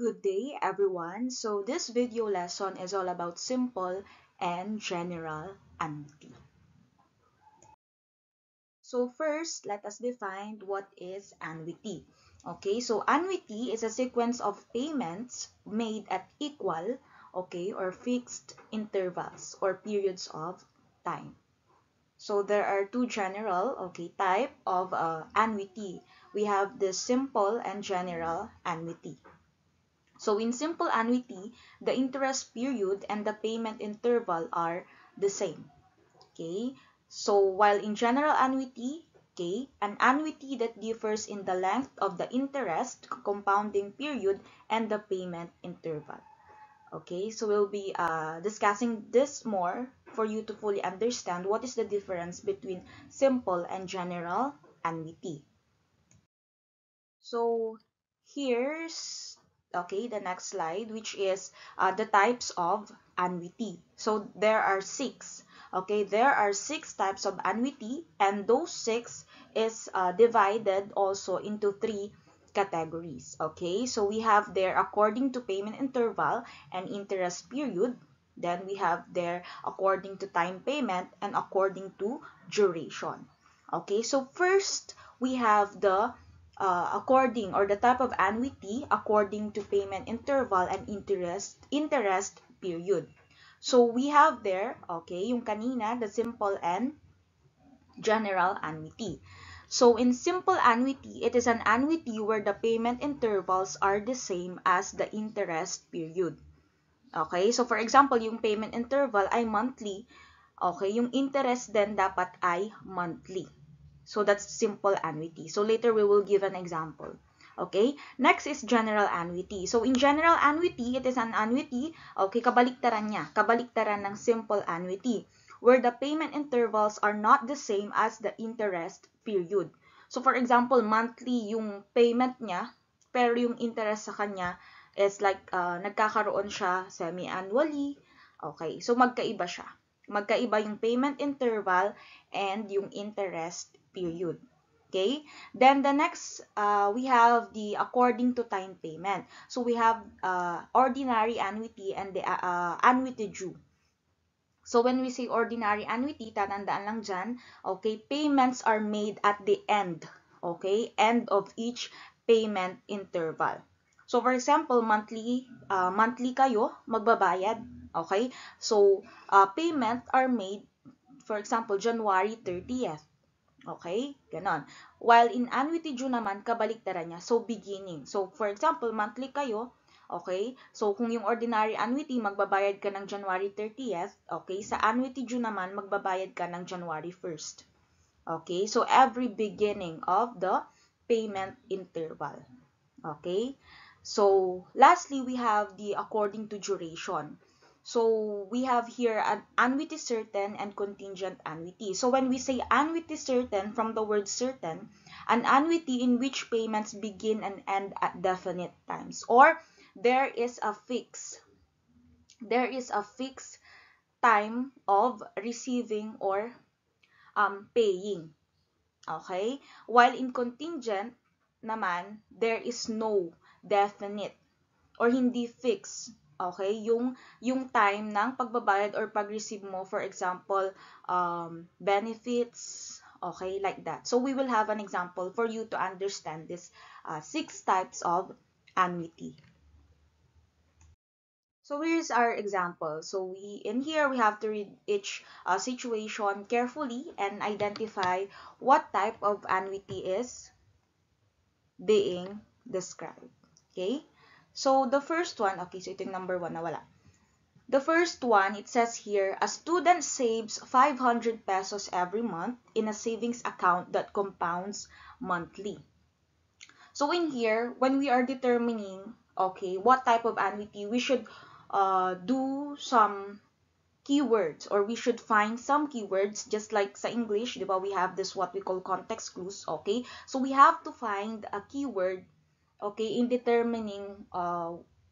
Good day, everyone. So this video lesson is all about simple and general annuity. So first, let us define what is annuity. Okay, so annuity is a sequence of payments made at equal, or fixed intervals or periods of time. So there are two general, type of annuity. We have the simple and general annuity. So in simple annuity, the interest period and the payment interval are the same. Okay? So while in general annuity, an annuity that differs in the length of the interest, compounding period, and the payment interval. Okay, so we'll be discussing this more for you to fully understand what is the difference between simple and general annuity. So here's the next slide, which is the types of annuity. So there are six. Okay, there are six types of annuity, and those six is divided also into three categories. Okay, so we have there according to payment interval and interest period. Then we have there according to time payment and according to duration. Okay, so first we have the according or the type of annuity according to payment interval and interest period. So we have there, yung kanina, the simple and general annuity. So in simple annuity, it is an annuity where the payment intervals are the same as the interest period. Okay, so for example, yung payment interval ay monthly, yung interest din dapat ay monthly. So that's simple annuity. So later we will give an example. Okay? Next is general annuity. So in general annuity, it is an annuity, kabaliktaran niya. Kabaliktaran ng simple annuity, where the payment intervals are not the same as the interest period. So for example, monthly yung payment niya, pero yung interest sa kanya is like nagkakaroon siya semi-annually. Okay, so magkaiba siya. Magkaiba yung payment interval and yung interest period. Okay? Then the next, we have the according to time payment. So we have ordinary annuity and the annuity due. So when we say ordinary annuity, tatandaan lang dyan, payments are made at the end, end of each payment interval. So for example, monthly kayo magbabayad, So payment are made, for example, January 30th. Okay? Ganon. While in annuity due naman, kabaliktaran niya. So, beginning. So, for example, monthly kayo. Okay? So, kung yung ordinary annuity, magbabayad ka ng January 30th. Okay? Sa annuity due naman, magbabayad ka ng January 1st. Okay? So, every beginning of the payment interval. Okay? So, lastly, we have the according to duration. So, we have here an annuity certain and contingent annuity. So, when we say annuity certain, from the word certain, an annuity in which payments begin and end at definite times. Or, there is a fixed time of receiving or paying. Okay? While in contingent naman, there is no definite or hindi fix, yung time ng pagbabayad or pag-receive mo, for example, benefits, like that. So we will have an example for you to understand this six types of annuity. So here's our example. So in here we have to read each situation carefully and identify what type of annuity is being described. Okay? So the first one, so ito yung number 1 na wala. The first one, it says here, a student saves 500 pesos every month in a savings account that compounds monthly. So in here, when we are determining, what type of annuity, we should do some keywords, or we should find some keywords, just like sa English, di ba, we have this what we call context clues, So we have to find a keyword, in determining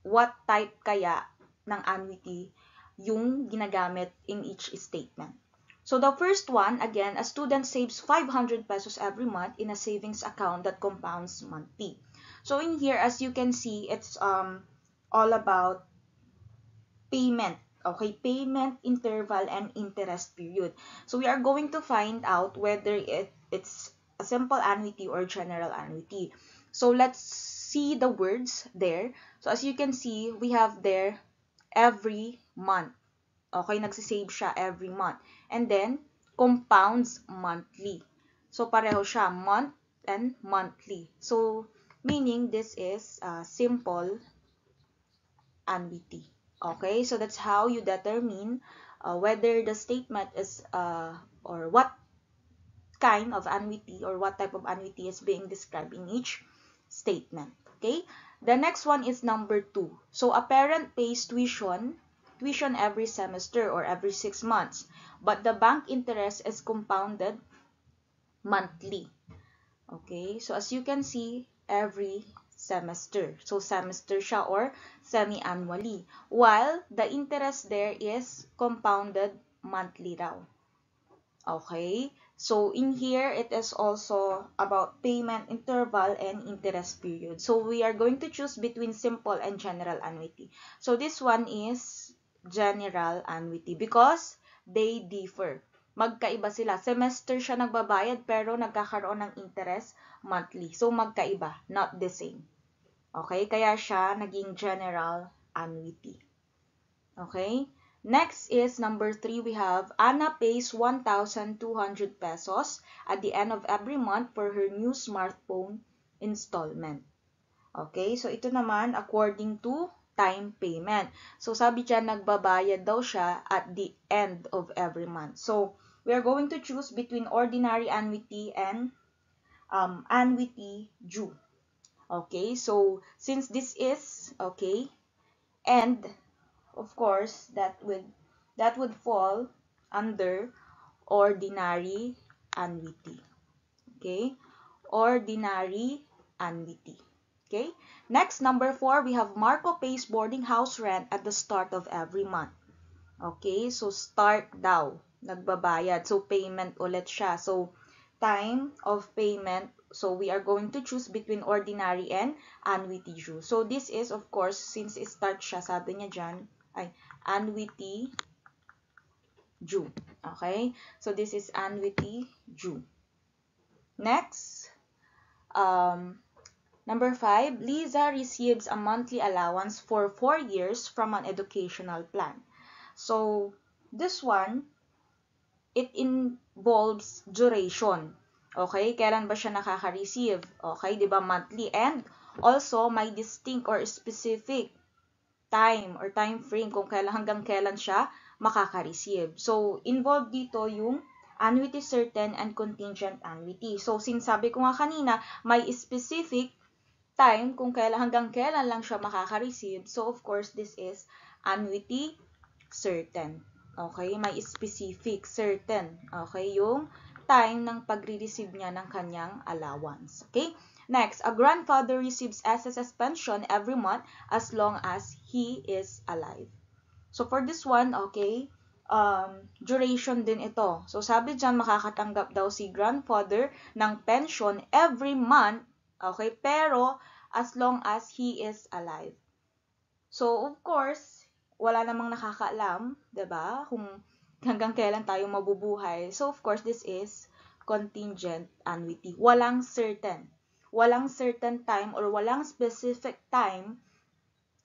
what type kaya ng annuity yung ginagamit in each statement. So the first one, again, a student saves 500 pesos every month in a savings account that compounds monthly. So in here, as you can see, it's all about payment. Okay, payment interval and interest period. So we are going to find out whether it's a simple annuity or general annuity. So let's see the words there. So as you can see, we have there every month. Okay, nagsisave siya every month. And then, compounds monthly. So pareho siya, month and monthly. So, meaning this is simple annuity. Okay, so that's how you determine whether the statement is or what kind of annuity or what type of annuity is being described in each statement. Okay, the next one is number 2. So a parent pays tuition every semester or every 6 months, but the bank interest is compounded monthly. Okay, so as you can see, every semester. So semester siya or semi-annually. While the interest there is compounded monthly raw. Okay, so in here, it is also about payment interval and interest period. So we are going to choose between simple and general annuity. So this one is general annuity because they differ. Magkaiba sila. Semester siya nagbabayad pero nagkakaroon ng interest monthly. So magkaiba, not the same. Okay, kaya siya naging general annuity. Okay? Next is number 3, we have Anna pays 1,200 pesos at the end of every month for her new smartphone installment. Okay? So ito naman according to time payment. So sabi dyan, nagbabayad daw siya at the end of every month. So we are going to choose between ordinary annuity and annuity due. Okay? So since this is, okay, and of course, that would fall under ordinary annuity. Okay? Ordinary annuity. Okay? Next, number 4, we have Marco pays boarding house rent at the start of every month. Okay? So, start daw. Nagbabayad. So, payment ulit siya. So, time of payment. So, we are going to choose between ordinary and annuity due. So, this is, of course, since it starts siya, sabi niya dyan, annuity due. Okay? So, this is annuity due. Next, number 5, Lisa receives a monthly allowance for 4 years from an educational plan. So, this one, it involves duration. Okay? Kailan ba siya nakaka-receive? Okay? Diba monthly? And also, may distinct or specific time or time frame kung hanggang kailan siya makaka-receive. So, involved dito yung annuity certain and contingent annuity. So, sinasabi ko nga kanina, may specific time kung hanggang kailan lang siya makaka-receive. So, of course, this is annuity certain. Okay? May specific, certain. Okay? Yung time ng pagre-receive niya ng kanyang allowance. Okay? Next, a grandfather receives SSS pension every month as long as he is alive. So, for this one, okay, duration din ito. So, sabi dyan, makakatanggap daw si grandfather ng pension every month, okay, pero as long as he is alive. So, of course, wala namang nakakaalam, 'di ba? Kung hanggang kailan tayo mabubuhay. So, of course, this is contingent annuity. Walang certain time or walang specific time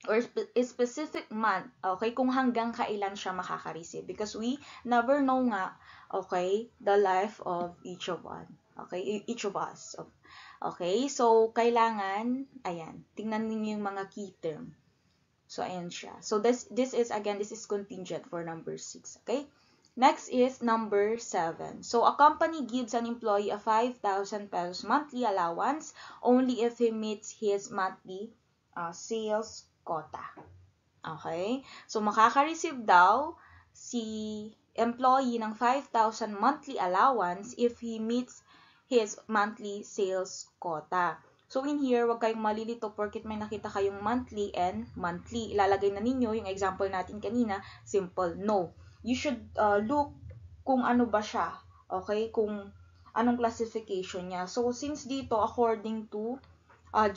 or specific month, okay, kung hanggang kailan siya makaka-receive. Because we never know nga, okay, the life of each of us. Okay, so kailangan, ayan, tingnan niyo yung mga key term. So, ayan siya. So, this is contingent for number 6, okay? Next is number 7. So, a company gives an employee a 5,000 pesos monthly allowance only if he meets his monthly sales quota. Okay? So, makaka-receive daw si employee ng 5,000 monthly allowance if he meets his monthly sales quota. So, in here, wag kayong malilito porket may nakita kayong monthly and monthly. Ilalagay na ninyo yung example natin kanina, simple, no. You should look kung ano ba siya, okay? Kung anong classification niya. So, since dito, according to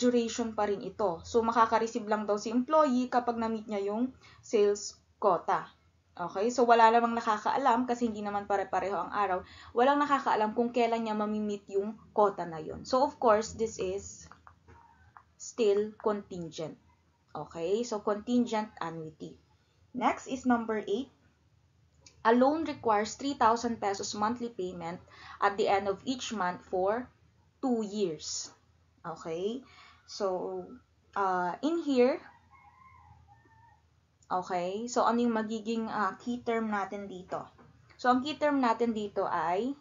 duration pa rin ito. So, makaka-receive lang daw si employee kapag na-meet niya yung sales quota. Okay? So, wala namang nakakaalam kasi hindi naman pare-pareho ang araw. Walang nakakaalam kung kailan niya mamimit yung quota na yun. So, of course, this is still contingent. Okay? So, contingent annuity. Next is number 8. A loan requires 3,000 pesos monthly payment at the end of each month for 2 years. Okay? So, in here, okay? So, ano yung magiging key term natin dito? So, ang key term natin dito ay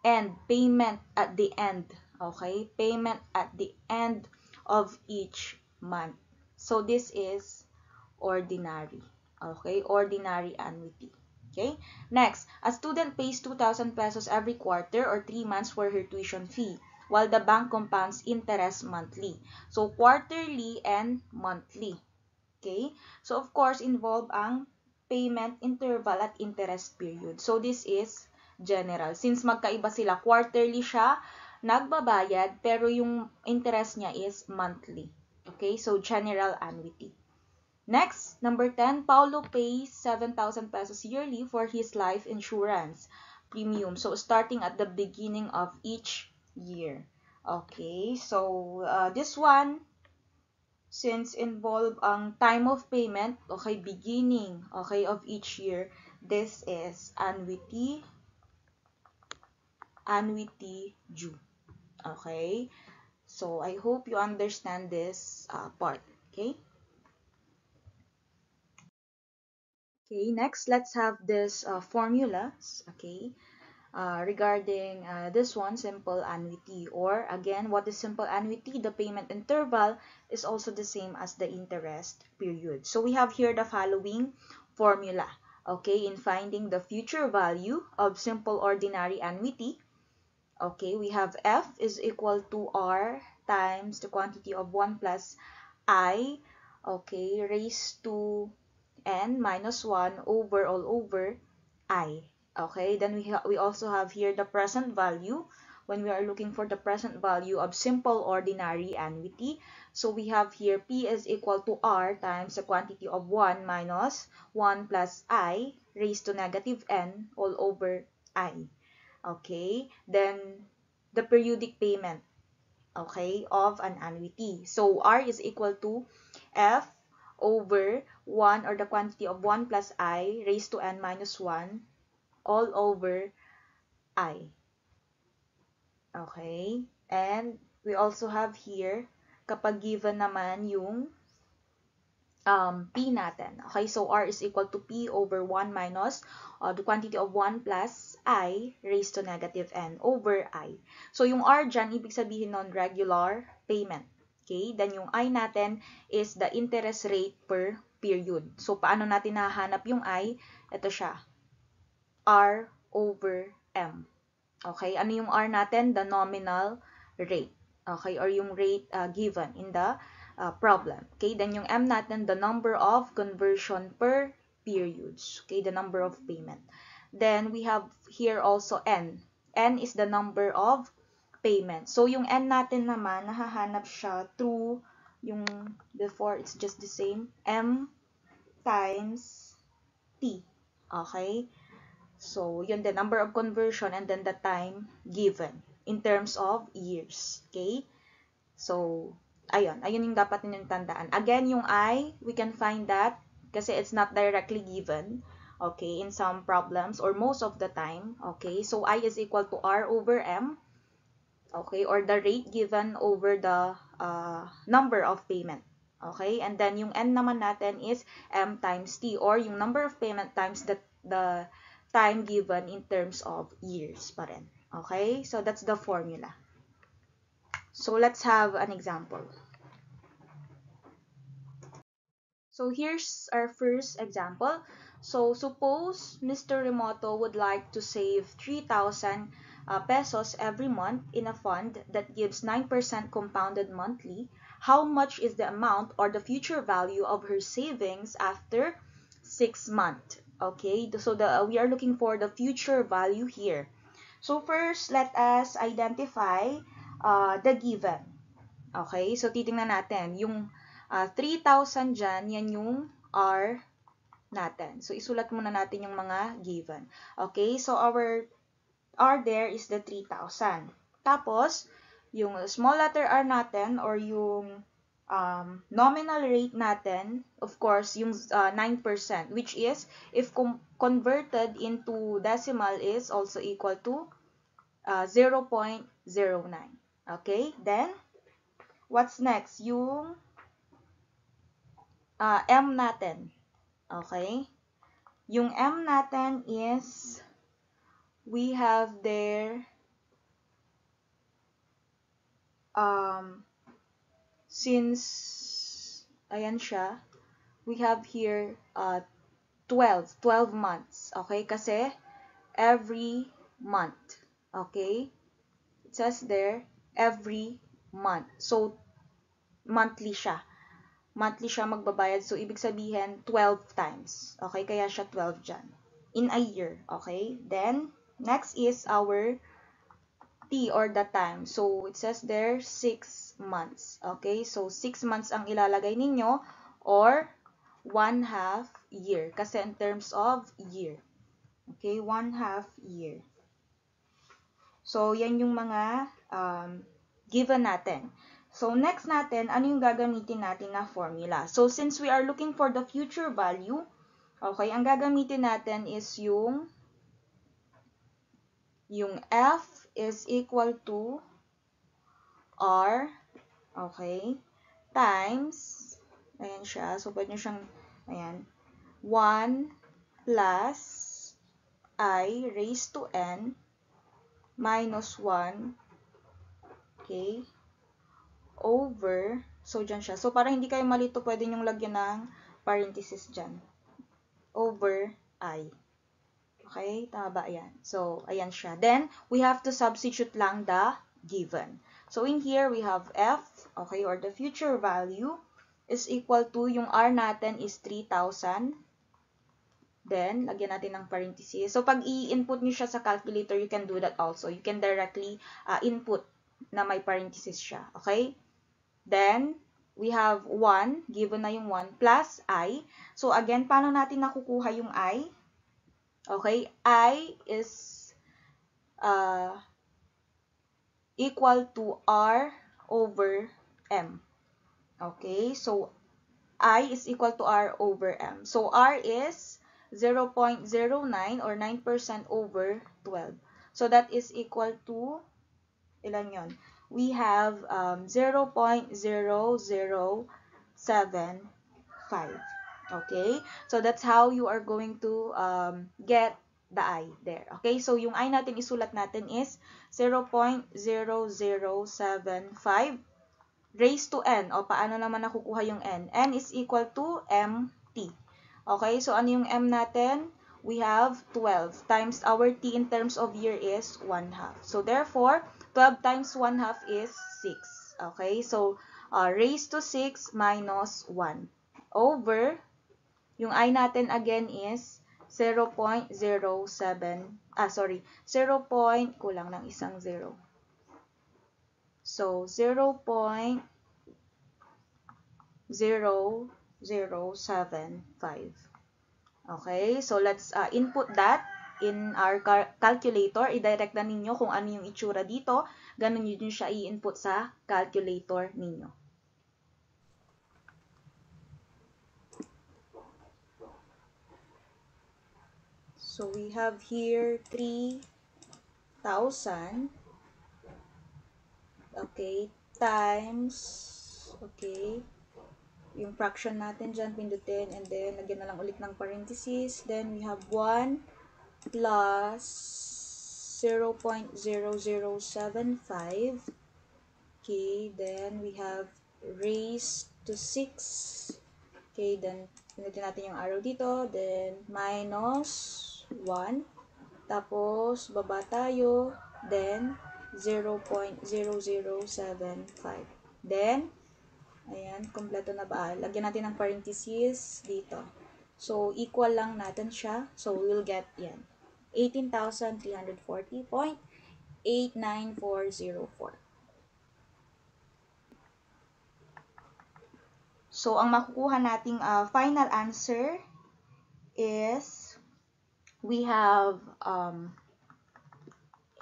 end, payment at the end. Okay? Payment at the end of each month. So, this is ordinary. Okay? Ordinary annuity. Okay? Next, a student pays 2,000 pesos every quarter or 3 months for her tuition fee, while the bank compounds interest monthly. So, quarterly and monthly. Okay? So, of course, involve ang payment interval at interest period. So, this is general. Since magkaiba sila, quarterly siya nagbabayad, pero yung interest niya is monthly. Okay? So, general annuity. Next, number 10, Paulo pays 7,000 pesos yearly for his life insurance premium. So, starting at the beginning of each year. Okay, so this one, since involve ang time of payment, okay, beginning, okay, of each year, this is annuity due. Okay, so I hope you understand this part. Okay. Okay, next, let's have this formulas, okay, regarding this one, simple annuity. Or, again, what is simple annuity? The payment interval is also the same as the interest period. So, we have here the following formula, okay, in finding the future value of simple ordinary annuity. Okay, we have F is equal to R times the quantity of 1 plus I, okay, raised to n minus 1 over all over I. Okay, then we also have here the present value when we are looking for the present value of simple ordinary annuity. So we have here P is equal to R times the quantity of 1 minus 1 plus I raised to negative n all over I. Okay, then the periodic payment, okay, of an annuity. So R is equal to F over 1, or the quantity of 1 plus I raised to n minus 1 all over I. Okay? And we also have here, kapag given naman yung P natin. Okay, so R is equal to P over 1 minus the quantity of 1 plus I raised to negative n over I. So, yung R dyan, ibig sabihin nun, regular payment. Okay, then yung I natin is the interest rate per period. So, paano natin nahanap yung I? Ito siya, R over M. Okay, ano yung R natin? The nominal rate. Okay, or yung rate given in the problem. Okay, then yung M natin, the number of conversion per periods. Okay, the number of payment. Then we have here also N. N is the number of payment. So yung N natin naman, nahahanap siya through yung before, it's just the same, M times T. Okay? So, yun, the number of conversion and then the time given in terms of years. Okay? So, ayun yung dapat ninyong tandaan. Again, yung I, we can find that kasi it's not directly given, okay, in some problems or most of the time, okay? So, I is equal to R over M, okay, or the rate given over the number of payment, okay? And then, yung N naman natin is M times T, or yung number of payment times the time given in terms of years pa rin, okay? So, that's the formula. So, let's have an example. So, here's our first example. So, suppose Mr. Remoto would like to save 3,000 pesos every month in a fund that gives 9% compounded monthly. How much is the amount or the future value of her savings after 6 months? Okay, so we are looking for the future value here. So, first, let us identify the given. Okay? So, titingnan natin. Yung 3,000 dyan, yan yung R natin. So, isulat muna natin yung mga given. Okay? So, our R there is the 3,000. Tapos, yung small letter r natin or yung nominal rate natin, of course, yung 9%, which is, if converted into decimal, is also equal to 0.09. Okay? Then, what's next? Yung M natin. Okay? Yung M natin is, we have there, since, ayan siya, we have here 12 months. Okay? Kasi, every month. Okay? It says there, every month. So, monthly siya. Monthly siya magbabayad. So, ibig sabihin, 12 times. Okay? Kaya siya 12 dyan. In a year. Okay? Then, next is our T or the time. So, it says there, 6 months. Okay? So, 6 months ang ilalagay ninyo or 1/2 year. Kasi in terms of year. Okay? 1/2 year. So, yan yung mga given natin. So, next natin, ano yung gagamitin natin na formula? So, since we are looking for the future value, okay, ang gagamitin natin is yung F is equal to R, okay, times, ayan siya, so pwede nyo siyang, ayan, 1 plus I raised to N minus 1, okay, over, so dyan siya. So, para hindi kayo malito, pwede nyong lagyan ng parenthesis dyan. Over I. Okay? Tama ba? Ayan. So, ayan siya. Then, we have to substitute lang the given. So, in here, we have F, okay, or the future value is equal to, yung R natin is 3,000. Then, lagyan natin ng parenthesis. So, pag i-input nyo siya sa calculator, you can do that also. You can directly input na may parenthesis siya. Okay? Then, we have 1, given na yung 1, plus I. So, again, paano natin nakukuha yung I? Okay, I is equal to R over M. Okay, so I is equal to R over M. So, R is 0.09 or 9% over 12. So, that is equal to, ilan yon? We have 0.0075. Okay? So, that's how you are going to get the I there. Okay? So, yung I natin isulat natin is 0.0075 raised to N. O, paano naman nakukuha yung N? N is equal to MT. Okay? So, ano yung M natin? We have 12 times our T in terms of year is 1/2. So, therefore, 12 times 1/2 is 6. Okay? So, raised to 6 minus 1 over, yung I natin again is 0.07, 0. Kulang ng isang 0. So, 0.0075. Okay, so let's input that in our calculator. I-direct na ninyo kung ano yung itsura dito. Ganun yun siya i-input sa calculator ninyo. So, we have here 3,000, okay, times, okay, yung fraction natin dyan, pindutin, and then, lagyan na lang ulit ng parenthesis, then we have 1 plus 0.0075, okay, then we have raised to 6, okay, then, pindutin natin yung arrow dito, then, minus 1, tapos, baba tayo, then, 0.0075. Then, ayan, kompleto na ba? Lagyan natin ng parenthesis dito. So, equal lang natin siya. So, we'll get, yan, 18,340.89404. So, ang makukuha nating final answer is we have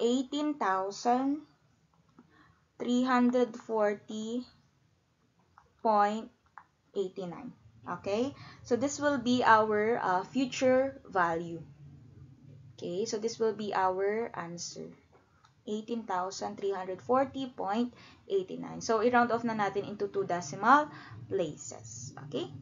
18,340.89. Okay, so this will be our future value. Okay, so this will be our answer. 18,340.89. So, i-round off na natin into 2 decimal places. Okay?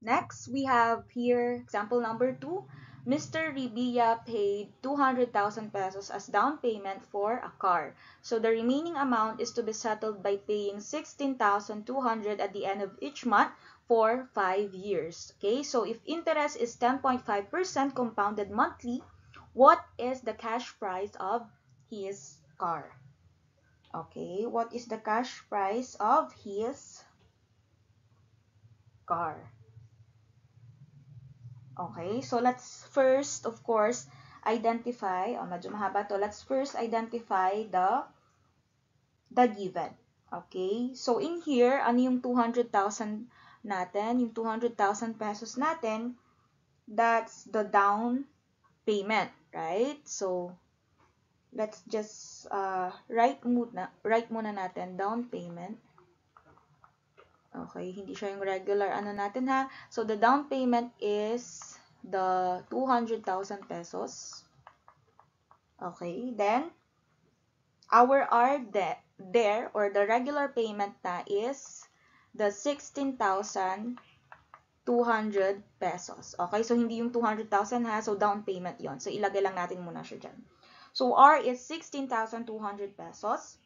Next, we have here example number 2. Mr. Ribilla paid 200,000 pesos as down payment for a car. So the remaining amount is to be settled by paying 16,200 at the end of each month for 5 years. Okay, so if interest is 10.5% compounded monthly, what is the cash price of his car? Okay, what is the cash price of his car? Okay, so let's first, of course, identify, medyo mahaba to, let's first identify the given. Okay, so in here, ano yung 200,000 natin? Yung 200,000 pesos natin, that's the down payment, right? So, let's just write muna natin down payment. Okay, hindi siya yung regular ano natin ha. So, the down payment is the 200,000 pesos. Okay, then, our R there, or the regular payment na is the 16,200 pesos. Okay, so hindi yung 200,000 ha, so down payment yon. So, ilagay lang natin muna siya dyan. So, R is 16,200 pesos.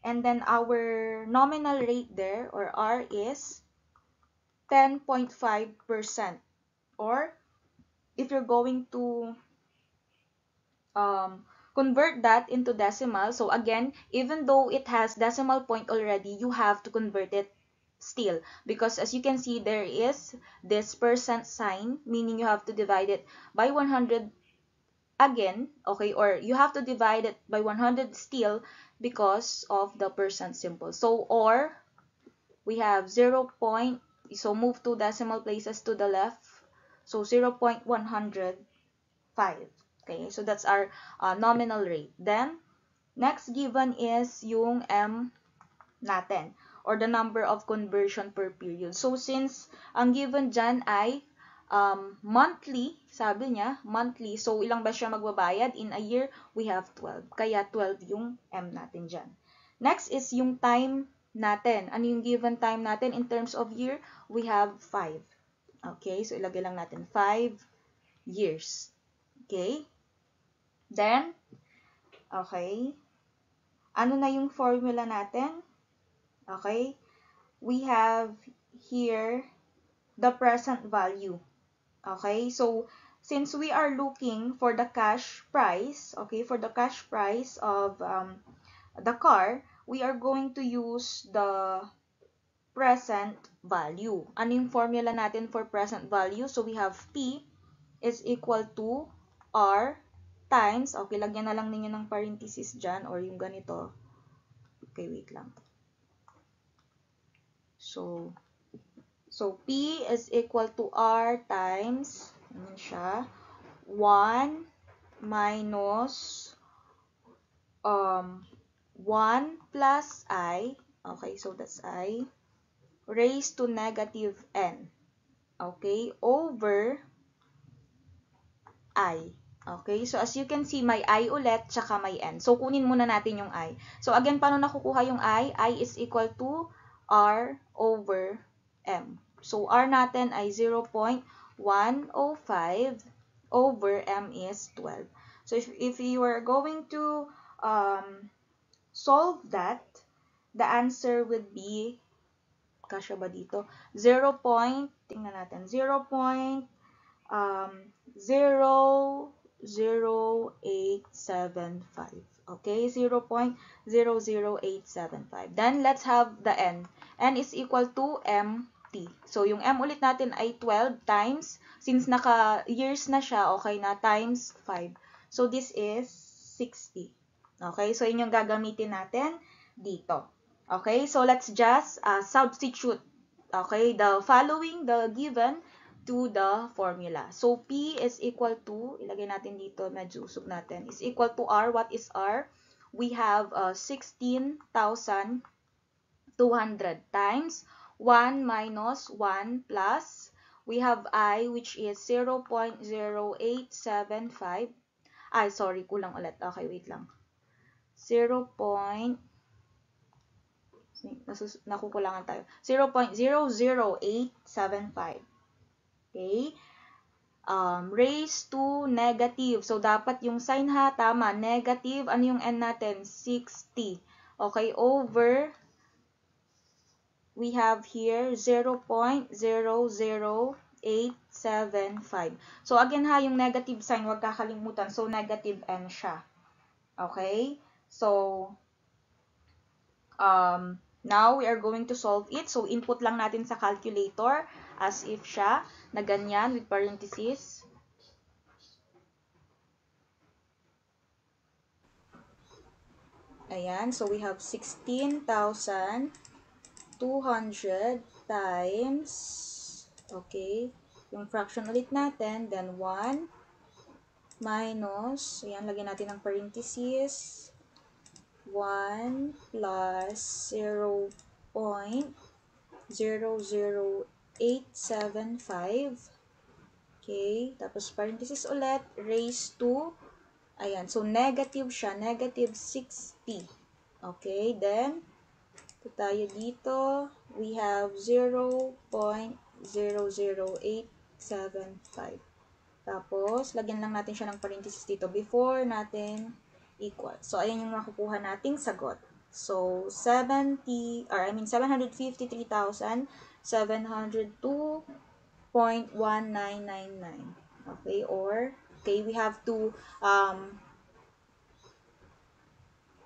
And then, our nominal rate there, or R is 10.5%. Or, if you're going to convert that into decimal, so again, even though it has decimal point already, you have to convert it still. Because as you can see, there is this percent sign, meaning you have to divide it by 100 again, okay, or you have to divide it by 100 still because of the percent symbol. So, or, we have 0. So, move 2 decimal places to the left. So, 0.105. Okay, so that's our nominal rate. Then, next given is yung M natin, or the number of conversion per period. So, since ang given dyan ay monthly, sabi niya, monthly. So, ilang ba siya magbabayad? In a year, we have 12. Kaya 12 yung M natin dyan. Next is yung time natin. Ano yung given time natin in terms of year? We have 5. Okay, so ilagay lang natin 5 years. Okay? Then, okay, ano na yung formula natin? Okay, we have here the present value. Okay, so since we are looking for the cash price, okay, for the cash price of the car, we are going to use the present value. Ano yung formula natin for present value? So we have P is equal to R times, okay, lagyan na lang ninyo ng parenthesis dyan, or yung ganito. Okay, wait lang. So P is equal to R times, ano siya, 1 minus 1 plus I, okay, so that's I, raised to negative N, okay, over I. Okay, so as you can see, may I ulit, tsaka may N. So, kunin muna natin yung I. So, again, paano nakukuha yung I? I is equal to R over M. So, R natin ay 0.105 over M is 12. So, if you are going to solve that, the answer would be, kasya ba dito? 0. Tingnan natin, 0.00875. Okay, 0.00875. Then, let's have the N. N is equal to MT. So, yung M ulit natin ay 12 times, since naka-years na siya, okay na, times 5. So, this is 60. Okay, so yun yung gagamitin natin. dito. Okay, so let's just substitute, okay, the following, the given, to the formula. So, P is equal to, ilagay natin dito, medyo usog natin, is equal to R. What is R? We have 16,200 times 1 minus 1 plus, we have I, which is 0.0875. Ay, sorry, kulang ulit. Okay, wait lang. 0. Nakukulangan tayo. 0.00875. Okay? Raised to negative. So, dapat yung sign ha, tama. Negative, ano yung n natin? 60. Okay, over, we have here 0.00875. So, again ha, yung negative sign, huwag kakalimutan. So, negative n siya. Okay? So, now, we are going to solve it. So, input lang natin sa calculator as if siya na ganyan with parentheses. Ayan. So, we have 16,200 times, okay, yung fraction ulit natin, then 1 minus, ayan, lagyan natin ng parentheses, 1 plus 0.00875. Okay, tapos parenthesis ulit, raised to, ayan, so negative siya, negative 60. Okay, then, ito tayo dito, we have 0.00875. Tapos, lagyan lang natin siya ng parenthesis dito before natin equal. So, ayan yung makukuha nating sagot. So, 753,702.1999. Okay, or, okay, we have to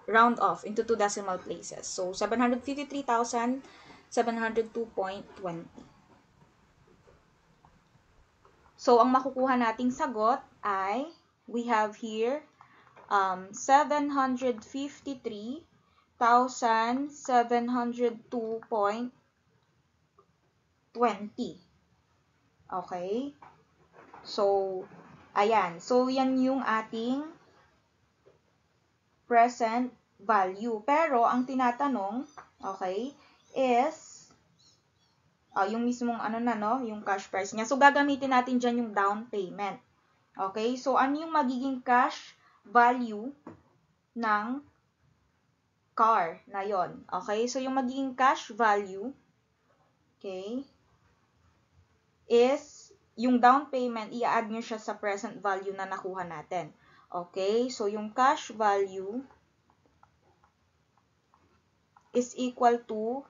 round off into 2 decimal places. So, 753,702.20. So, ang makukuha nating sagot ay, we have here 753,702.20. Okay? So, ayan. So, yan yung ating present value. Pero, ang tinatanong, okay, is, yung mismong ano na, no, yung cash price niya. So, gagamitin natin dyan yung down payment. Okay? So, ano yung magiging cash value ng car na yon? Okay? So, yung magiging cash value, okay, is yung down payment, i-add nyo siya sa present value na nakuha natin. Okay? So, yung cash value is equal to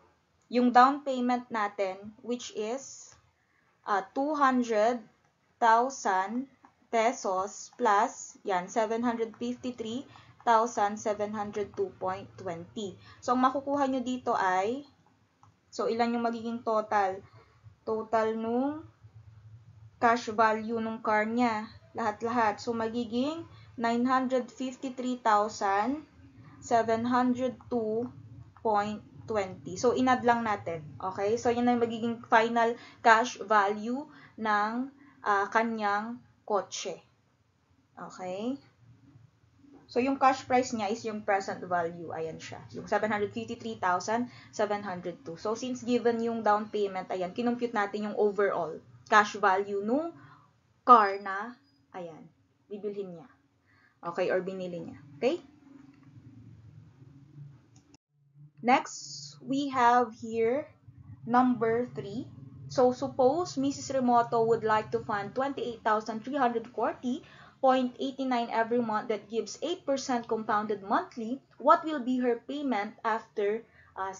yung down payment natin, which is 200,000 pesos plus, yan, 753,702.20. So, ang makukuha nyo dito ay, so, ilan yung magiging total? Total nung cash value nung car niya. Lahat-lahat. So, magiging 953,702.20. So, inad lang natin. Okay? So, yun ang magiging final cash value ng kanyang kotse. Okay? So, yung cash price niya is yung present value. Ayan siya. Yung 753,702. So, since given yung down payment, ayan, kinompute natin yung overall cash value nung car na, ayan, bibilhin niya. Okay? Or binili niya. Okay? Next, we have here number 3. So, suppose Mrs. Remoto would like to fund 28,340.89 every month that gives 8% compounded monthly. What will be her payment after 6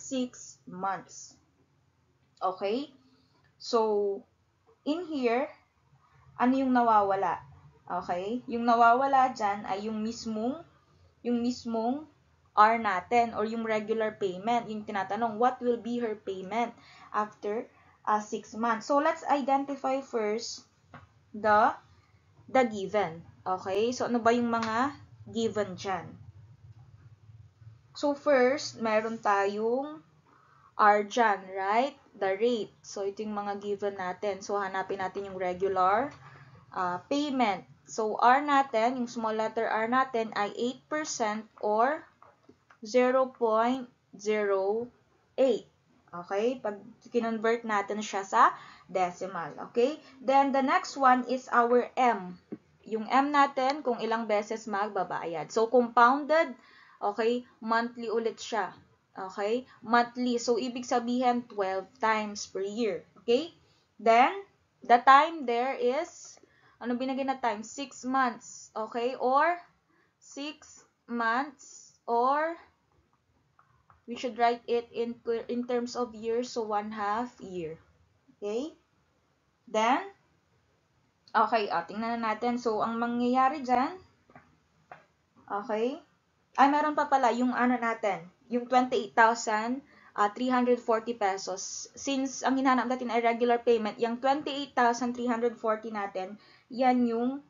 months? Okay? So, in here, ano yung nawawala? Okay? Yung nawawala dyan ay yung mismong R natin or yung regular payment. Yung tinatanong, what will be her payment after 6 months? So, let's identify first the given. Okay? So, ano ba yung mga given dyan? So first, meron tayong R dyan, right? The rate. So ito yung mga given natin. So hanapin natin yung regular payment. So R natin, yung small letter R natin ay 8% or 0.08. Okay? Pag kinonvert natin siya sa decimal. Okay? Then, the next one is our M. Yung M natin, kung ilang beses magbabayad. So, compounded, okay, monthly ulit siya. Okay? Monthly. So, ibig sabihin, 12 times per year. Okay? Then, the time there is, ano binigay na time? 6 months. Okay? Or, 6 months, or we should write it in terms of years, so 1/2 year. Okay? Then, okay, tingnan na natin. So, ang mangyayari dyan, okay, ay meron pa pala yung ano natin, yung 28,340 pesos. Since ang hinahanap natin ay regular payment, yung 28,340 natin, yan yung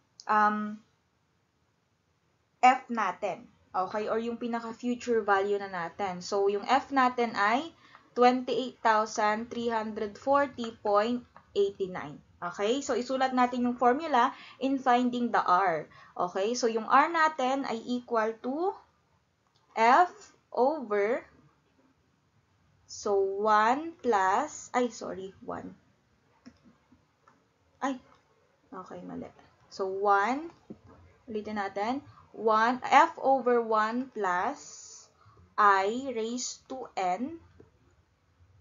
F natin. Okay? Or yung pinaka-future value na natin. So, yung F natin ay 28,340.89. Okay? So, isulat natin yung formula in finding the R. Okay? So, yung R natin ay equal to F over, so, 1 plus, 1. Okay, mali. So, 1, ulitin natin, 1, F over 1 plus I raised to N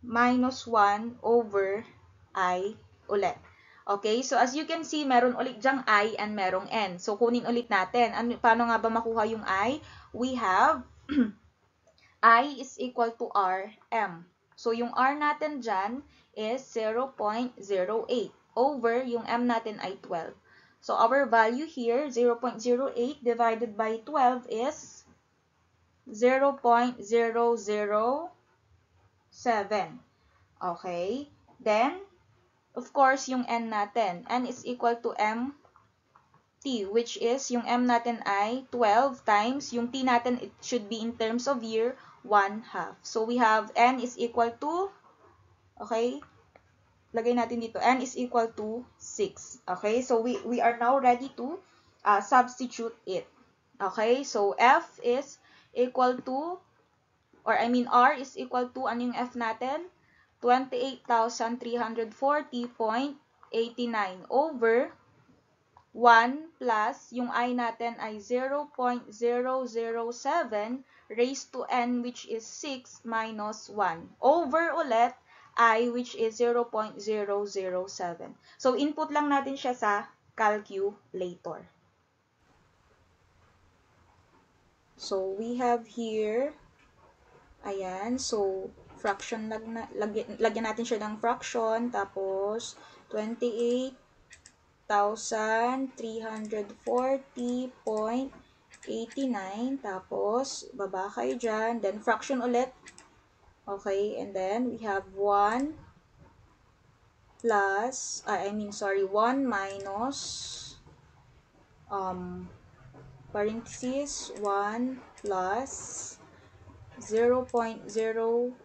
minus 1 over I ulit. Okay, so as you can see, meron ulit dyang I and merong N. So, kunin ulit natin. Paano nga ba makuha yung I? We have I is equal to RM. So, yung R natin dyan is 0.08 over yung M natin ay 12. So, our value here, 0.08 divided by 12 is 0.007. Okay? Then, of course, yung N natin. N is equal to MT, which is, yung M natin ay 12 times, yung T natin, it should be in terms of year, 1/2. So, we have N is equal to, okay, lagay natin dito, N is equal to 6. Okay? So, we are now ready to substitute it. Okay? So, F is equal to, or I mean, R is equal to, ano yung F natin? 28,340.89 over 1 plus, yung I natin ay 0.007 raised to N, which is 6 minus 1 over ulit I, which is 0.007. So, input lang natin siya sa calculator. So, we have here, ayan, so, fraction, lagyan natin siya ng fraction, tapos, 28,340.89, tapos, baba kayo dyan, then, fraction ulit. Okay, and then we have 1 plus, 1 minus, parenthesis, 1 plus 0.007,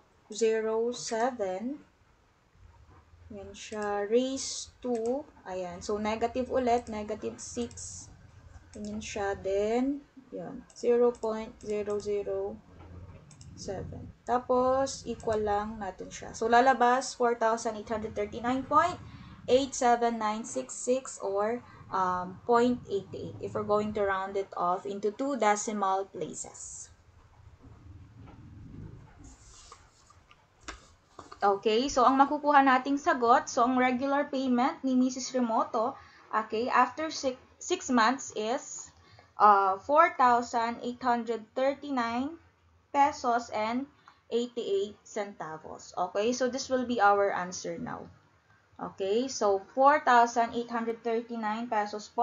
yan siya, raised to, ayan, so negative ulit, negative 6, yan siya, then, yun, 0.007. Tapos, equal lang natin siya. So, lalabas 4,839.87966 or 0.88 if we're going to round it off into 2 decimal places. Okay, so ang makukuha nating sagot, so ang regular payment ni Mrs. Remoto, okay, after 6 months is 4,839 pesos and 88 centavos. Okay, so this will be our answer now. Okay, so 4,839 pesos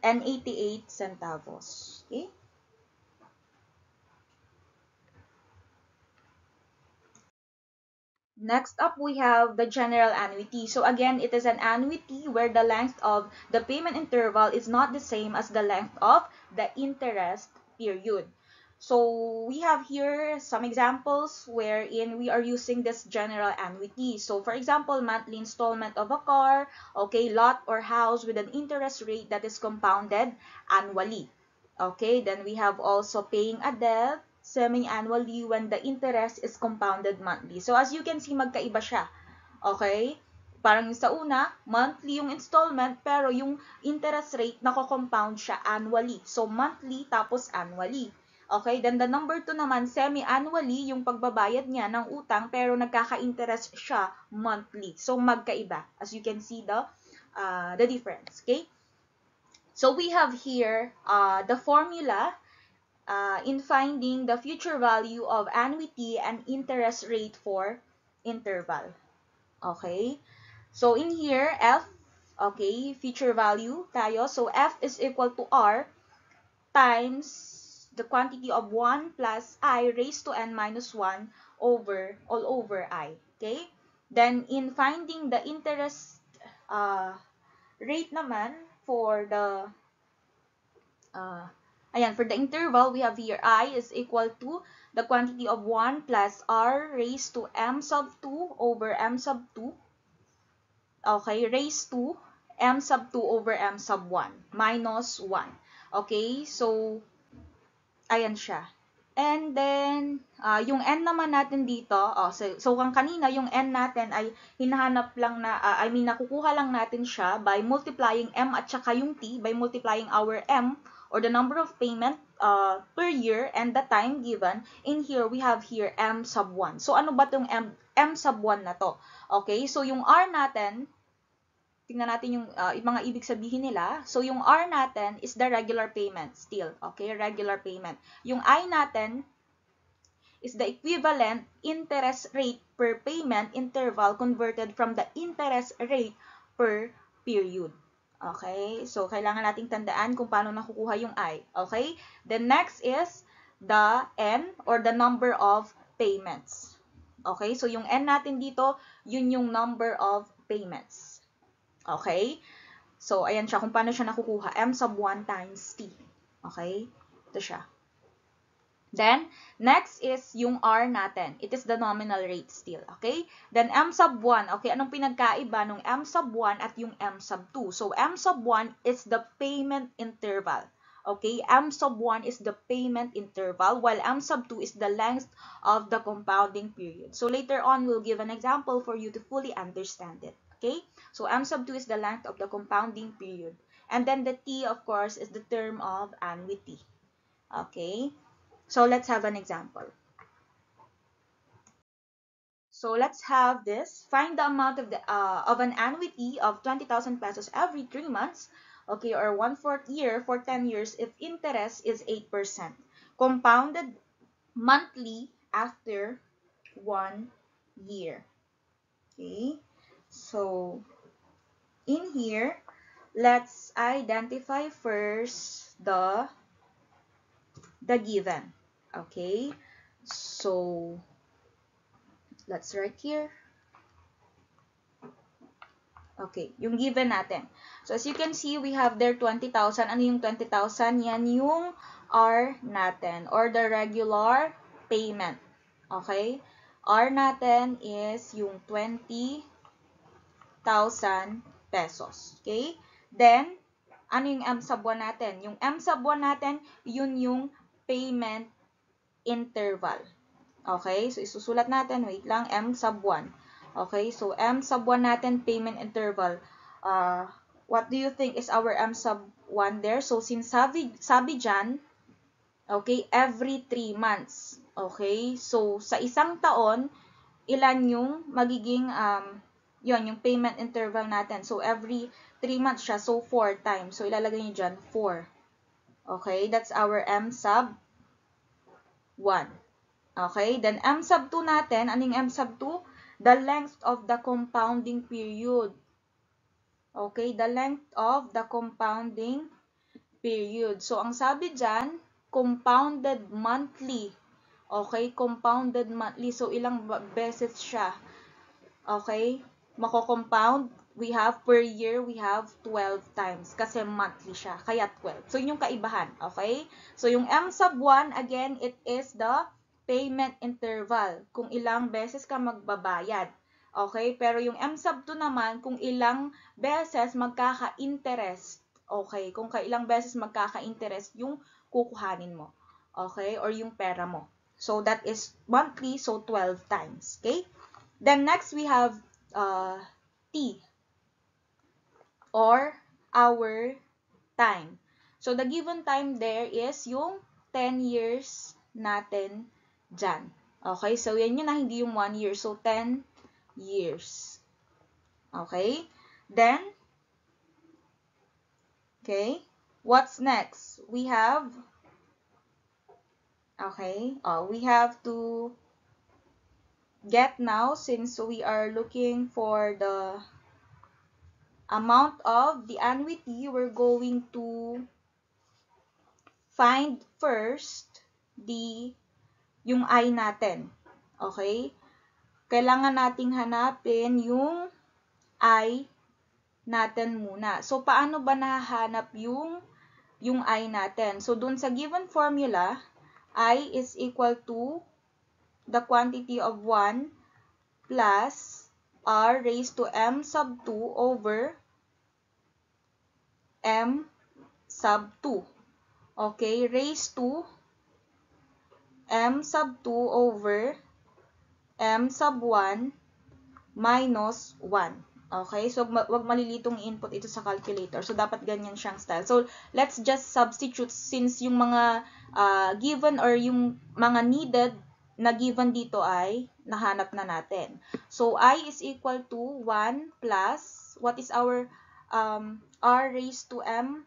and 88 centavos. Okay. Next up, we have the general annuity. So again, it is an annuity where the length of the payment interval is not the same as the length of the interest period. So we have here some examples wherein we are using this general annuity. So for example, monthly installment of a car, okay, lot or house with an interest rate that is compounded annually. Okay, then we have also paying a debt semi-annually when the interest is compounded monthly. So as you can see, magkaiba siya. Okay? Parang yung sa una, monthly yung installment, pero yung interest rate, nako-compound siya annually. So, monthly tapos annually. Okay? Then, the number 2 naman, semi-annually, yung pagbabayad niya ng utang, pero nagkaka-interest siya monthly. So, magkaiba. As you can see the difference. Okay? So, we have here the formula in finding the future value of annuity and interest rate for interval. Okay? So, in here, F, okay, future value tayo. So, F is equal to R times the quantity of 1 plus I raised to N minus 1 over, all over I. Okay? Then, in finding the interest rate naman for the, for the interval, we have here I is equal to the quantity of 1 plus R raised to M sub 2 over M sub 2. Okay, raised to M sub 2 over M sub 1 minus 1. Okay, so, ayan siya. And then, yung N naman natin dito, so kung kanina, yung N natin ay hinahanap lang na, nakukuha lang natin siya by multiplying M at saka yung T, by multiplying our M, or the number of payment per year and the time given. In here, we have here M sub 1. So, ano ba itong M sub 1 na to? Okay, so yung R natin, tingnan natin yung mga ibig sabihin nila. So, yung R natin is the regular payment still. Okay, regular payment. Yung I natin is the equivalent interest rate per payment interval converted from the interest rate per period. Okay, so kailangan nating tandaan kung paano nakukuha yung I. Okay, the next is the N or the number of payments. Okay, so yung N natin dito, yun yung number of payments. Okay? So, ayan siya kung paano siya nakukuha. M sub 1 times T. Okay? Ito siya. Then, next is yung R natin. It is the nominal rate still. Okay? Then, M sub 1. Okay, anong pinagkaiba nung M sub 1 at yung M sub 2? So, M sub 1 is the payment interval. Okay? M sub 1 is the payment interval, while M sub 2 is the length of the compounding period. So, later on, we'll give an example for you to fully understand it. Okay? So, M sub 2 is the length of the compounding period. And then the T, of course, is the term of annuity. Okay? So, let's have an example. So, let's have this. Find the amount of an annuity of 20,000 pesos every 3 months, okay, or 1/4 year for 10 years if interest is 8%. Compounded monthly after 1 year. Okay? So, in here, let's identify first the given. Okay? So, let's write here. Okay, yung given natin. So, as you can see, we have there 20,000. Ano yung 20,000? Yan yung R natin, or the regular payment. Okay? R natin is yung 20,000 pesos. Okay? Then, ano yung M sub 1 natin? Yung M sub 1 natin, yun yung payment interval. Okay? So, isusulat natin, wait lang, M sub 1. Okay? So, M sub 1 natin, payment interval. What do you think is our M sub 1 there? So, since sabi dyan, okay, every 3 months. Okay? So, sa isang taon, ilan yung magiging, yung payment interval natin. So, every 3 months siya. So, 4 times. So, ilalagay nyo dyan, 4. Okay? That's our M sub 1. Okay? Then, M sub 2 natin. Anong M sub 2? The length of the compounding period. Okay? The length of the compounding period. So, ang sabi dyan, compounded monthly. Okay? Compounded monthly. So, ilang beses siya. Okay? Mako-compound we have per year, we have 12 times kasi monthly siya, kaya 12. So, yun yung kaibahan, okay? So, yung M sub 1, again, it is the payment interval, kung ilang beses ka magbabayad. Okay? Pero yung M sub 2 naman, kung ilang beses magkaka-interest. Okay? Kung kailang beses magkaka-interest yung kukuhanin mo. Okay? Or yung pera mo. So, that is monthly, so 12 times. Okay? Then, next, we have T, or our time. So, the given time there is yung 10 years natin dyan. Okay? So, yan yun na, hindi yung 1 year. So, 10 years. Okay? Then, okay, what's next? We have, okay, we have to get now, since we are looking for the amount of the annuity, we're going to find first yung I natin. Okay? Kailangan nating hanapin yung I natin muna. So, paano ba nahahanap yung I natin? So, dun sa given formula, I is equal to the quantity of 1 plus R raised to M sub 2 over M sub 2. Okay, raised to M sub 2 over M sub 1 minus 1. Okay, so wag malilitong input ito sa calculator. So, dapat ganyan siyang style. So, let's just substitute since yung mga given or yung mga needed na given dito ay nahanap na natin. So, I is equal to 1 plus, what is our R raised to M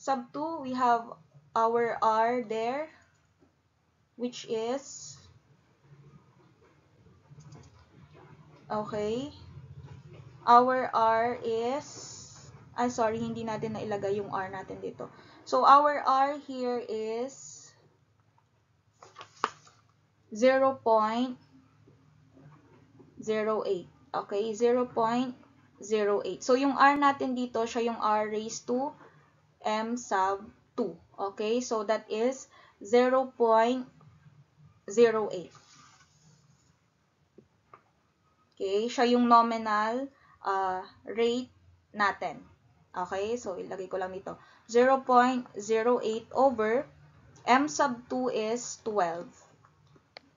sub 2? We have our R there, which is, okay, our R is, sorry, hindi natin nailagay yung R natin dito. So, our R here is 0.08. Okay, 0.08. So, yung R natin dito, siya yung R raised to M sub 2. Okay, so that is 0.08. Okay, siya yung nominal rate natin. Okay, so ilagay ko lang dito. 0.08 over M sub 2 is 12.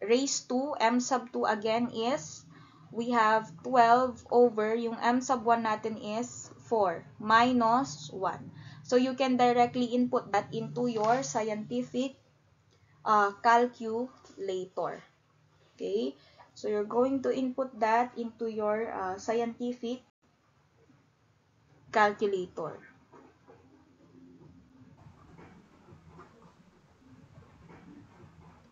Raised to M sub 2 again is, we have 12 over, yung M sub 1 natin is 4, minus 1. So, you can directly input that into your scientific calculator. Okay? So, you're going to input that into your scientific calculator.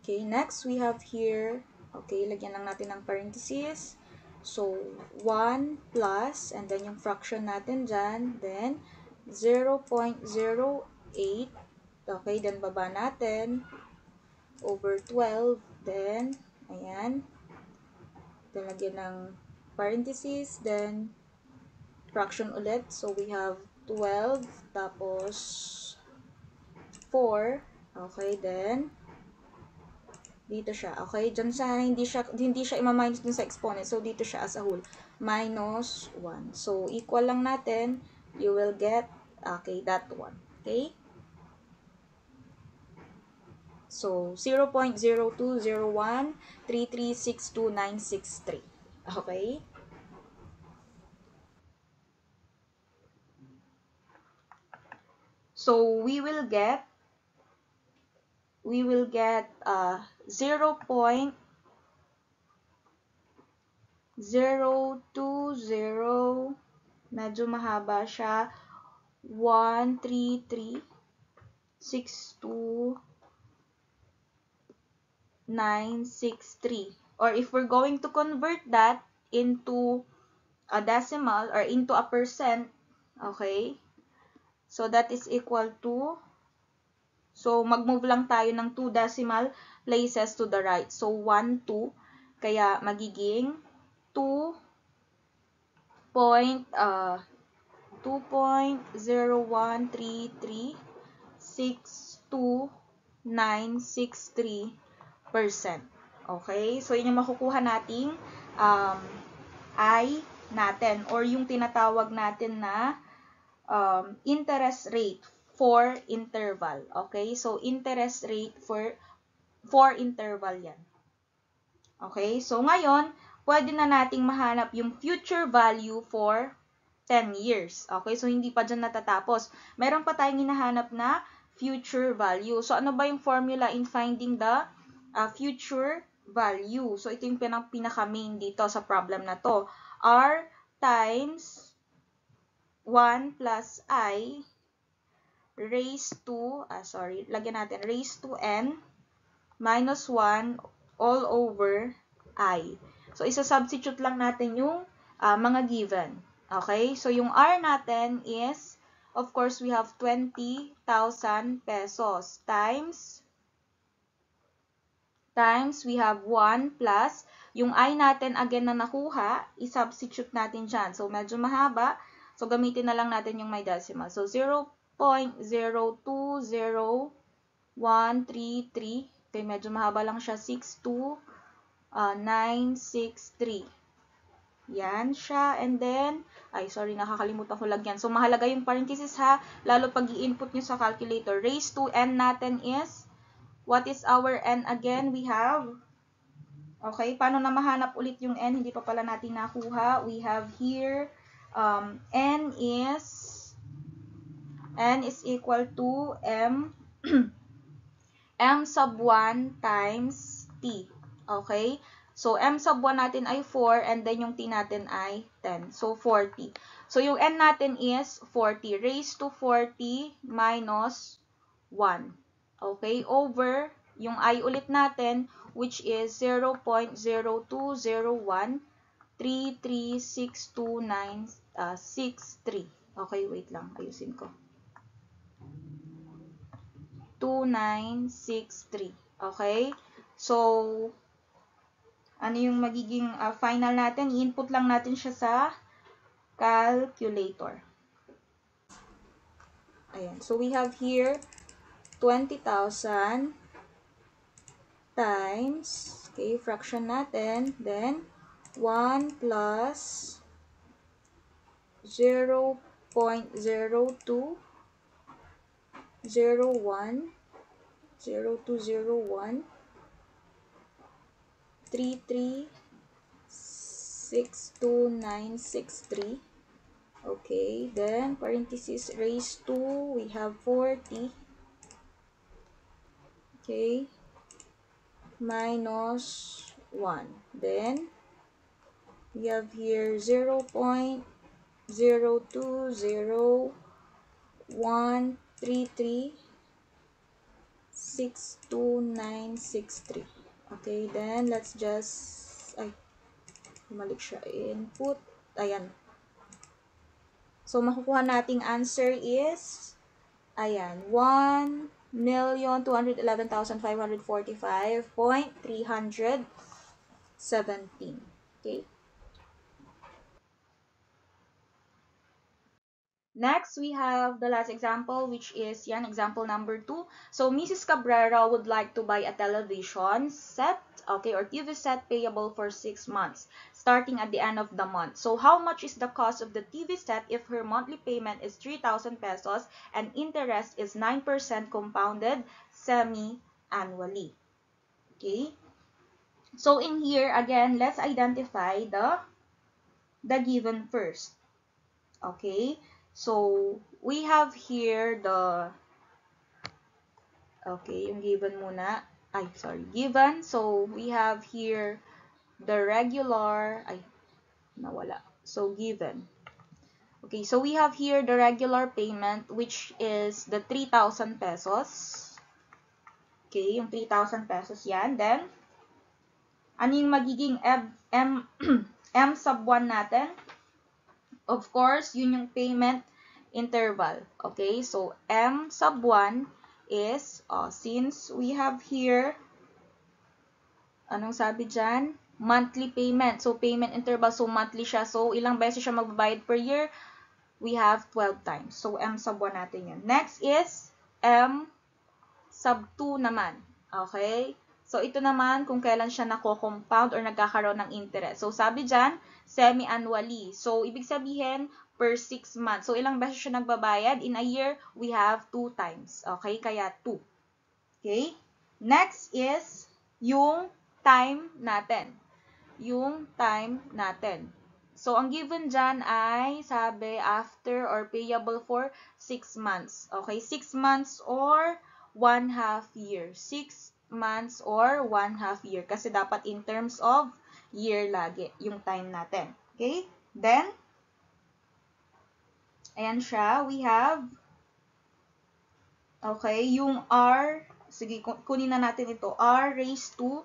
Okay, next we have here, okay, lagyan lang natin ng parenthesis. So, 1 plus, and then yung fraction natin dyan, then 0.08, okay, then baba natin, over 12, then, ayan, then lagyan ng parenthesis, then fraction ulit. So, we have 12, tapos 4, okay, then dito siya, okay? Diyan sa hindi siya i-minus dun sa exponent. So, dito siya as a whole. Minus 1. So, equal lang natin. You will get, okay, that one. Okay? So, 0.0201336293. Okay? So, we will get 0.020, medyo mahaba siya, 13362,963. Or if we're going to convert that into a decimal or into a percent, okay? So, that is equal to, so, mag-move lang tayo ng 2 decimal places to the right. So, 1, 2. Kaya, magiging 2 2.013362963%. Okay? So, yun yung makukuha nating I natin or yung tinatawag natin na interest rate for interval. Okay? So, interest rate for interval yan. Okay? So, ngayon, pwede na nating mahanap yung future value for 10 years. Okay? So, hindi pa dyan natatapos. Meron pa tayong hinahanap na future value. So, ano ba yung formula in finding the future value? So, ito yung pinaka-main dito sa problem na to. R times 1 plus I raised to, raised to n minus 1 all over I. So, isa-substitute lang natin yung mga given. Okay? So, yung R natin is, of course, we have 20,000 pesos times we have 1 plus yung I natin again na nakuha, i-substitute natin dyan. So, medyo mahaba. So, gamitin na lang natin yung may decimal. So, 0.020133. Okay, medyo mahaba lang siya. 62963. Yan siya. And then, nakakalimutan ko lagyan. So, mahalaga yung parenthesis ha. Lalo pag i-input nyo sa calculator. Raised to n natin is, what is our n again? We have, okay, paano na mahanap ulit yung n? Hindi pa pala natin nakuha. We have here, n is equal to m m sub 1 times t. Okay? So, m sub 1 natin ay 4 and then yung t natin ay 10. So, 40. So, yung n natin is 40 raised to 40 minus 1. Okay? Over yung I ulit natin, which is 0.0201336263. Okay, wait lang. Ayusin ko. 2963. Okay? So, ano yung magiging final natin? I-input lang natin siya sa calculator. Ayan. So, we have here 20,000 times, okay, fraction natin, then 1 plus 0.0201 336293. Okay, then parenthesis raised to, we have 40. Okay, minus 1. Then, we have here 0.0201336293. Okay, then let's just, bumalik siya, input. Ayan. So, makukuha nating answer is, 1,211,545.317. Okay. Next, we have the last example, which is example number 2. So, Mrs. Cabrera would like to buy a television set, okay, or TV set payable for 6 months, starting at the end of the month. So, how much is the cost of the TV set if her monthly payment is 3,000 pesos and interest is 9% compounded semi-annually? Okay. So, in here, again, let's identify the given first. Okay. So, we have here yung given muna. Given. So, we have here the regular, nawala. So, given. Okay, so we have here the regular payment, which is the 3,000 pesos. Okay, yung 3,000 pesos yan. Then, ano yung magiging M sub 1 natin? Of course, yun yung payment interval. Okay, so M sub 1 is, since we have here, anong sabi dyan? monthly payment. So, payment interval. So, monthly siya. So, ilang beses siya magbabayad per year? We have 12 times. So, M sub 1 natin yun. Next is M sub 2 naman. Okay? So, ito naman kung kailan siya nako-compound or nagkakaroon ng interest. So, sabi dyan, semi-annually. So, ibig sabihin, per 6 months. So, ilang beses siya nagbabayad? In a year, we have 2 times. Okay? Kaya 2. Okay? Next is yung time natin. Yung time natin. So, ang given dyan ay, sabi, after or payable for 6 months. Okay? 6 months or 1/2 year. 6 months or 1/2 year. Kasi dapat in terms of year lagi, yung time natin. Okay? Then, ayan siya. We have, okay, yung R, sige, kunin na natin ito. R raised to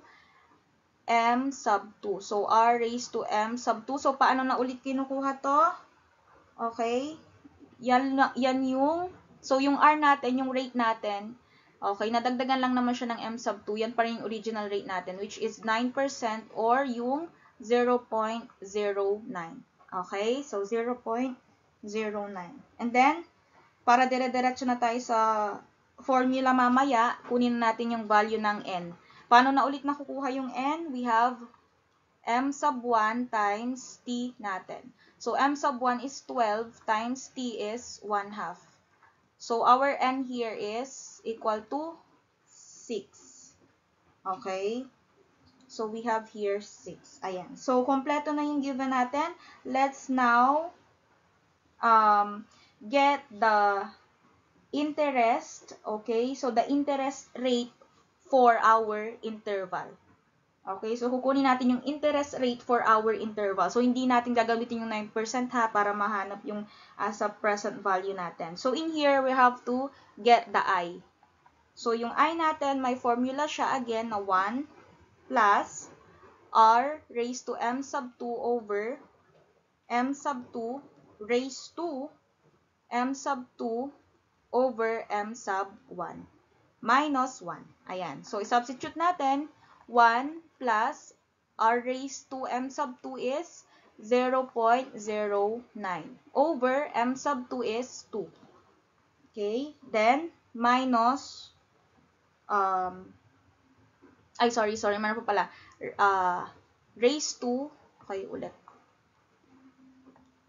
M sub 2. So, R raised to M sub 2. So, paano na ulit kinukuha to? Okay? Yan yung, so yung R natin, yung rate natin, okay, nadagdagan lang naman siya ng M sub 2. Yan pa rin yung original rate natin, which is 9% or yung 0.09. Okay? So, 0.09. And then, para dire-diretso na tayo sa formula mamaya, kunin natin yung value ng N. Paano na ulit nakukuha yung N? We have M sub 1 times T natin. So, M sub 1 is 12 times T is 1/2. So, our N here is equal to 6. Okay? So, we have here 6. Ayan. So, kompleto na yung given natin. Let's now get the interest. Okay? So, the interest rate for our interval. Okay, so kukunin natin yung interest rate for our interval. So, hindi natin gagamitin yung 9% ha, para mahanap yung as a present value natin. So, in here, we have to get the I. So, yung I natin, may formula siya again na 1 plus R raised to M sub 2 over M sub 2 raised to M sub 2 over M sub 1 minus 1. Ayan. So, i-substitute natin 1 plus R raised to M sub 2 is 0.09 over M sub 2 is 2. Okay? Then, minus, sorry, meron pa pala. Raised to, okay, ulit.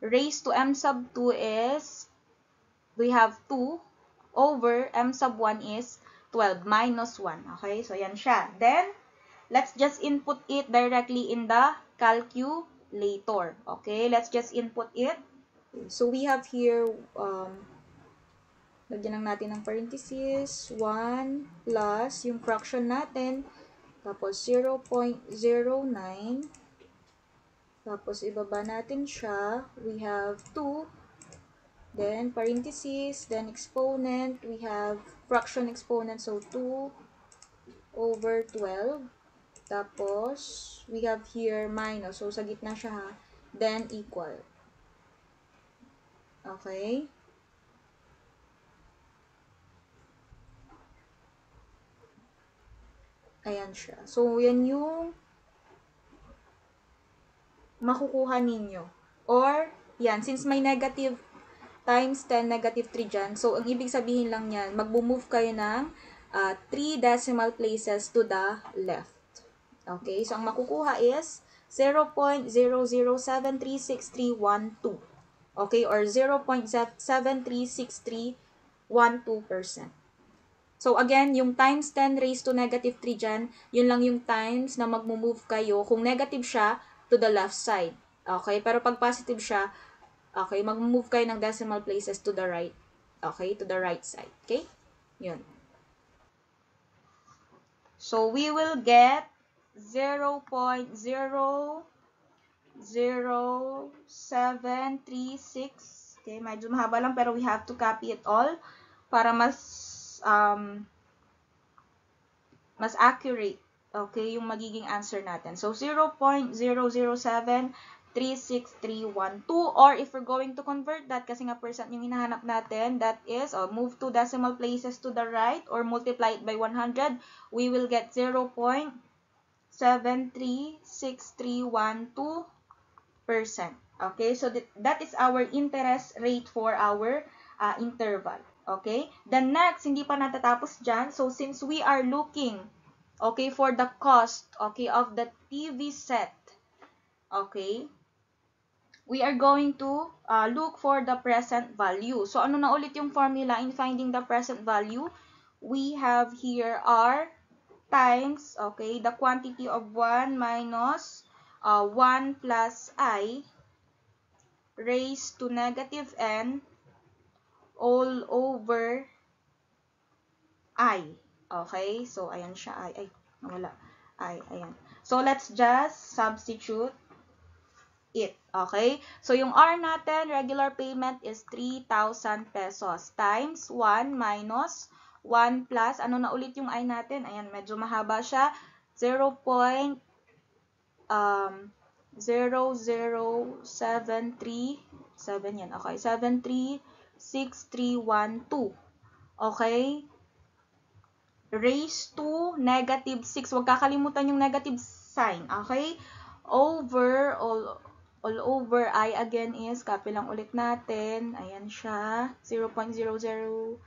Raised to M sub 2 is, we have 2 over M sub 1 is 12 minus 1. Okay? So, yan siya. Then, let's just input it directly in the calculator. Okay, let's just input it. So, we have here, lagyan lang natin ng parenthesis, 1 plus yung fraction natin, tapos 0.09, tapos ibaba natin siya, we have 2, then parenthesis, then exponent, we have fraction exponent, so 2 over 12. Tapos, we have here minus. So, sa gitna siya ha. Then, equal. Okay? Ayan siya. So, yan yung makukuha ninyo. Or, yan. Since may negative times 10, negative 3 dyan. So, ang ibig sabihin lang yan, mag-move kayo ng 3 decimal places to the left. Okay, so ang makukuha is 0.007363112. Okay, or 0.736312%. So again, yung times 10 raised to negative 3 dyan, yun lang yung times na mag-move kayo. Kung negative siya, to the left side. Okay, pero pag positive siya, okay, mag-move kayo ng decimal places to the right. Okay, to the right side. Okay, yun. So we will get 0.00736. Okay, medyo mahaba lang pero we have to copy it all para mas accurate, okay, yung magiging answer natin. So 0.007363112, or if we're going to convert that, kasi nga percent yung hinahanap natin, that is, move 2 decimal places to the right or multiply it by 100, we will get 0.007363112. 0.736312%. Okay, so that is our interest rate for our interval. Okay, the next, hindi pa natatapos dyan. So, since we are looking, okay, for the cost, okay, of the TV set, okay, we are going to look for the present value. So, ano na ulit yung formula in finding the present value? We have here R times, okay, the quantity of 1 minus 1 plus I raised to negative n all over I. Okay? So, ayan siya. Ay, nawala. Ayan. So, let's just substitute it. Okay? So, yung R natin, regular payment is 3,000 pesos times 1 minus 1 plus, ano na ulit yung I natin? Ayan, medyo mahaba siya. 0.0073, yan. Okay, 736312. Okay? Raised to negative 6. Huwag kakalimutan yung negative sign. Okay? Over, all over I again is, copy lang ulit natin. Ayan siya. 0.007363312.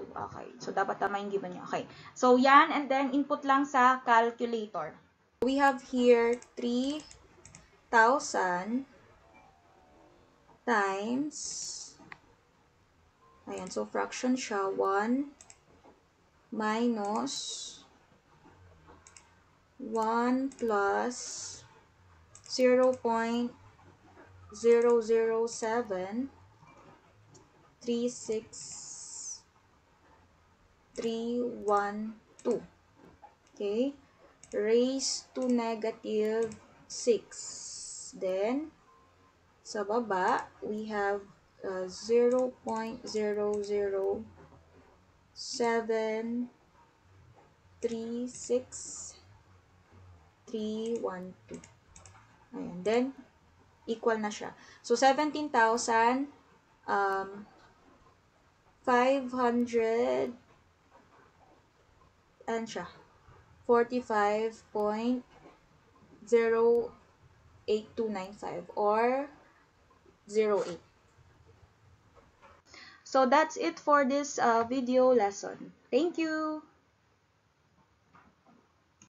Okay. So, dapat tama yung given nyo. Okay. So, yan. And then, input lang sa calculator. We have here 3,000 times, ayan, so fraction siya, 1 minus 1 plus 0.007363312. Okay? Raised to negative 6. Then, sa baba, we have 0.007363312. Ayan. Then, equal na siya. So, 17,500 and siya. 45.08295 or 08. So, that's it for this video lesson. Thank you!